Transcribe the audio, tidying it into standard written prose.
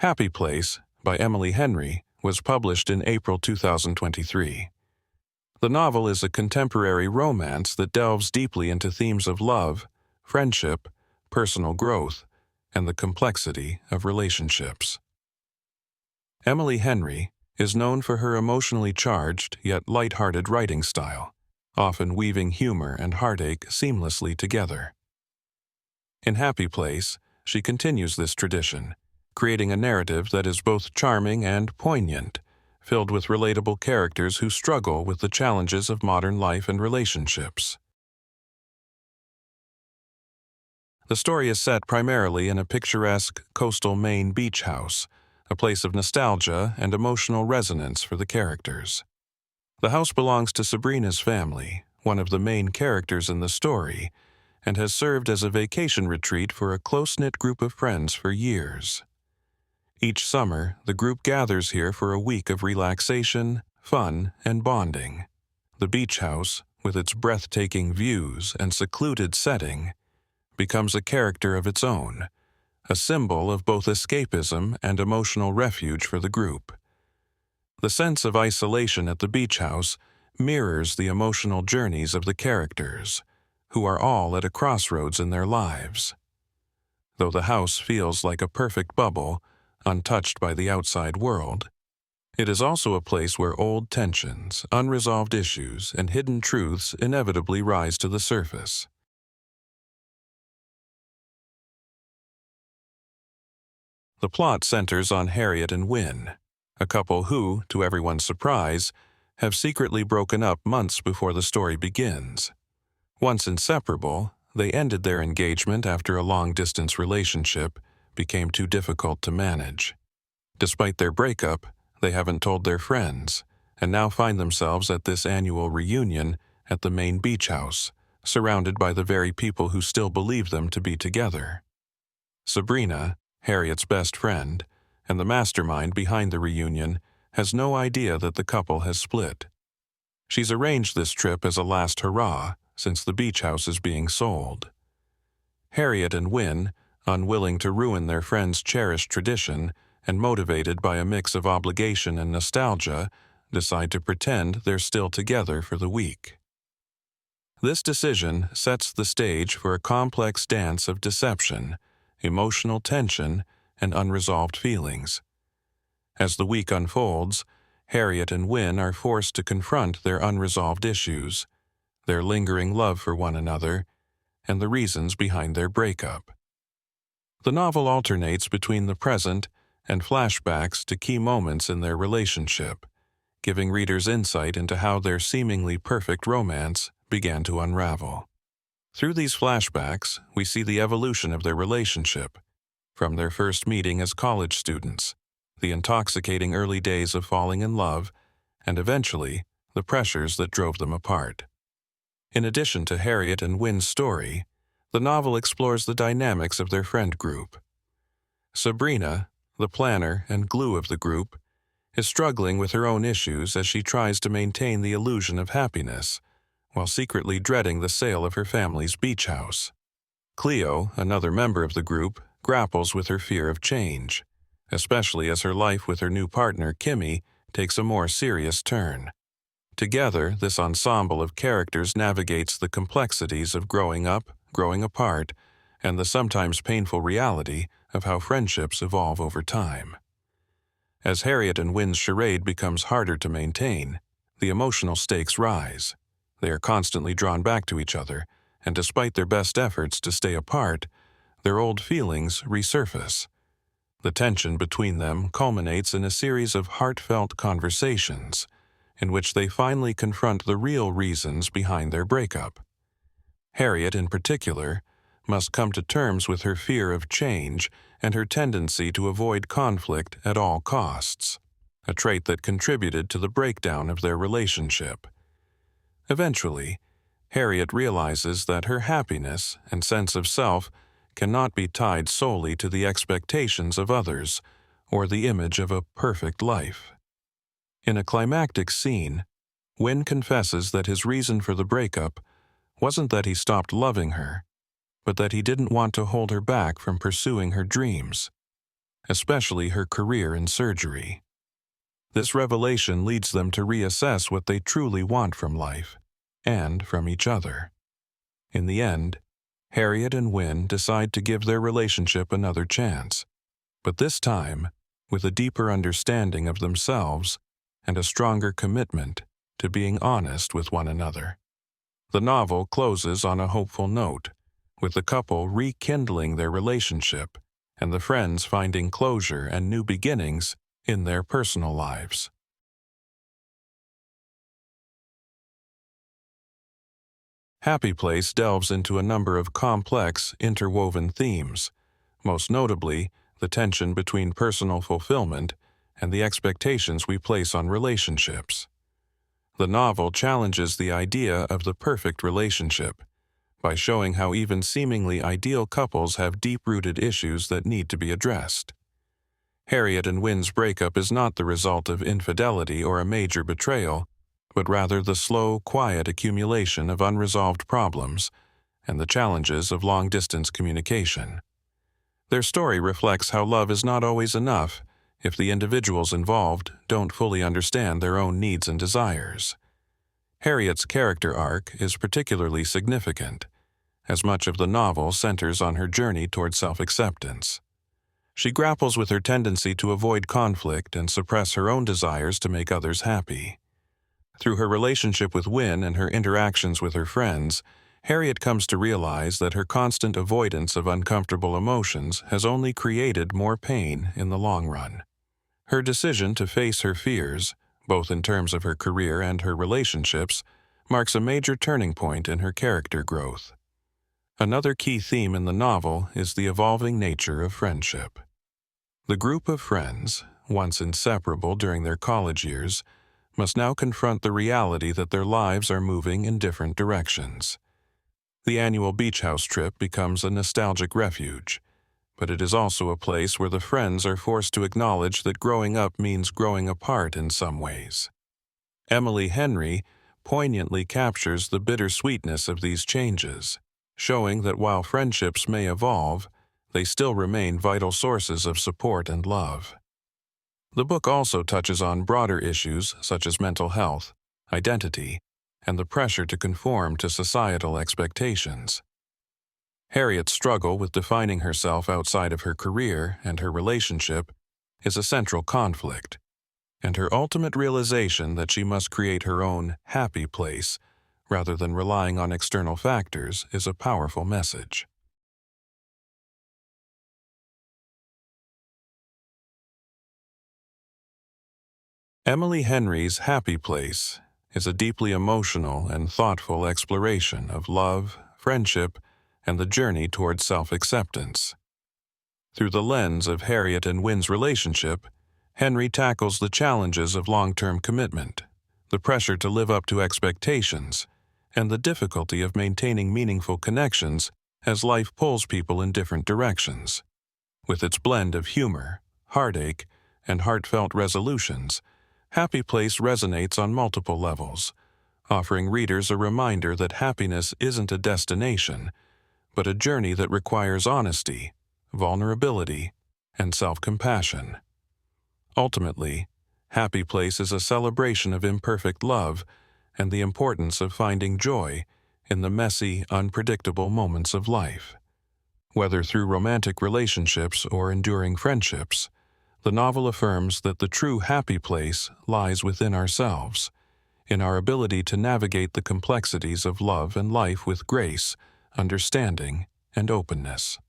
Happy Place by Emily Henry was published in April 2023. The novel is a contemporary romance that delves deeply into themes of love, friendship, personal growth, and the complexity of relationships. Emily Henry is known for her emotionally charged yet light-hearted writing style, often weaving humor and heartache seamlessly together. In Happy Place, she continues this tradition, creating a narrative that is both charming and poignant, filled with relatable characters who struggle with the challenges of modern life and relationships. The story is set primarily in a picturesque coastal Maine beach house, a place of nostalgia and emotional resonance for the characters. The house belongs to Sabrina's family, one of the main characters in the story, and has served as a vacation retreat for a close-knit group of friends for years. Each summer, the group gathers here for a week of relaxation, fun, and bonding. The beach house, with its breathtaking views and secluded setting, becomes a character of its own, a symbol of both escapism and emotional refuge for the group. The sense of isolation at the beach house mirrors the emotional journeys of the characters, who are all at a crossroads in their lives. Though the house feels like a perfect bubble, untouched by the outside world, it is also a place where old tensions, unresolved issues, and hidden truths inevitably rise to the surface. The plot centers on Harriet and Wyn, a couple who, to everyone's surprise, have secretly broken up months before the story begins. Once inseparable, they ended their engagement after a long-distance relationship became too difficult to manage. Despite their breakup, they haven't told their friends, and now find themselves at this annual reunion at the Maine beach house, surrounded by the very people who still believe them to be together. Sabrina, Harriet's best friend, and the mastermind behind the reunion, has no idea that the couple has split. She's arranged this trip as a last hurrah, since the beach house is being sold. Harriet and Wyn, unwilling to ruin their friend's cherished tradition and motivated by a mix of obligation and nostalgia, decide to pretend they're still together for the week. This decision sets the stage for a complex dance of deception, emotional tension, and unresolved feelings. As the week unfolds, Harriet and Wyn are forced to confront their unresolved issues, their lingering love for one another, and the reasons behind their breakup. The novel alternates between the present and flashbacks to key moments in their relationship, giving readers insight into how their seemingly perfect romance began to unravel. Through these flashbacks, we see the evolution of their relationship, from their first meeting as college students, the intoxicating early days of falling in love, and eventually, the pressures that drove them apart. In addition to Harriet and Wyn's story, the novel explores the dynamics of their friend group. Sabrina, the planner and glue of the group, is struggling with her own issues as she tries to maintain the illusion of happiness, while secretly dreading the sale of her family's beach house. Cleo, another member of the group, grapples with her fear of change, especially as her life with her new partner, Kimmy, takes a more serious turn. Together, this ensemble of characters navigates the complexities of growing up, growing apart, and the sometimes painful reality of how friendships evolve over time. As Harriet and Wyn's charade becomes harder to maintain, the emotional stakes rise. They are constantly drawn back to each other, and despite their best efforts to stay apart, their old feelings resurface. The tension between them culminates in a series of heartfelt conversations, in which they finally confront the real reasons behind their breakup. Harriet, in particular, must come to terms with her fear of change and her tendency to avoid conflict at all costs, a trait that contributed to the breakdown of their relationship. Eventually, Harriet realizes that her happiness and sense of self cannot be tied solely to the expectations of others or the image of a perfect life. In a climactic scene, Wyn confesses that his reason for the breakup wasn't that he stopped loving her, but that he didn't want to hold her back from pursuing her dreams. especially her career in surgery. This revelation leads them to reassess what they truly want from life and from each other. In the end, Harriet and Wyn decide to give their relationship another chance, but this time with a deeper understanding of themselves and a stronger commitment to being honest with one another. The novel closes on a hopeful note, with the couple rekindling their relationship and the friends finding closure and new beginnings in their personal lives. Happy Place delves into a number of complex, interwoven themes, most notably the tension between personal fulfillment and the expectations we place on relationships. The novel challenges the idea of the perfect relationship by showing how even seemingly ideal couples have deep-rooted issues that need to be addressed. Harriet and Wyn's breakup is not the result of infidelity or a major betrayal, but rather the slow, quiet accumulation of unresolved problems and the challenges of long-distance communication. Their story reflects how love is not always enough if the individuals involved don't fully understand their own needs and desires. Harriet's character arc is particularly significant, as much of the novel centers on her journey toward self-acceptance. She grapples with her tendency to avoid conflict and suppress her own desires to make others happy. Through her relationship with Wyn and her interactions with her friends, Harriet comes to realize that her constant avoidance of uncomfortable emotions has only created more pain in the long run. Her decision to face her fears, both in terms of her career and her relationships, marks a major turning point in her character growth. Another key theme in the novel is the evolving nature of friendship. The group of friends, once inseparable during their college years, must now confront the reality that their lives are moving in different directions. The annual beach house trip becomes a nostalgic refuge, but it is also a place where the friends are forced to acknowledge that growing up means growing apart in some ways. Emily Henry poignantly captures the bittersweetness of these changes, showing that while friendships may evolve, they still remain vital sources of support and love. The book also touches on broader issues such as mental health, identity, and the pressure to conform to societal expectations. Harriet's struggle with defining herself outside of her career and her relationship is a central conflict, and her ultimate realization that she must create her own happy place rather than relying on external factors is a powerful message. Emily Henry's Happy Place is a deeply emotional and thoughtful exploration of love, friendship, and the journey towards self-acceptance. Through the lens of Harriet and Wyn's relationship, Henry tackles the challenges of long-term commitment, the pressure to live up to expectations, and the difficulty of maintaining meaningful connections as life pulls people in different directions. With its blend of humor, heartache, and heartfelt resolutions, Happy Place resonates on multiple levels, offering readers a reminder that happiness isn't a destination, but a journey that requires honesty, vulnerability, and self-compassion. Ultimately, Happy Place is a celebration of imperfect love and the importance of finding joy in the messy, unpredictable moments of life. Whether through romantic relationships or enduring friendships, the novel affirms that the true happy place lies within ourselves, in our ability to navigate the complexities of love and life with grace, understanding, and openness.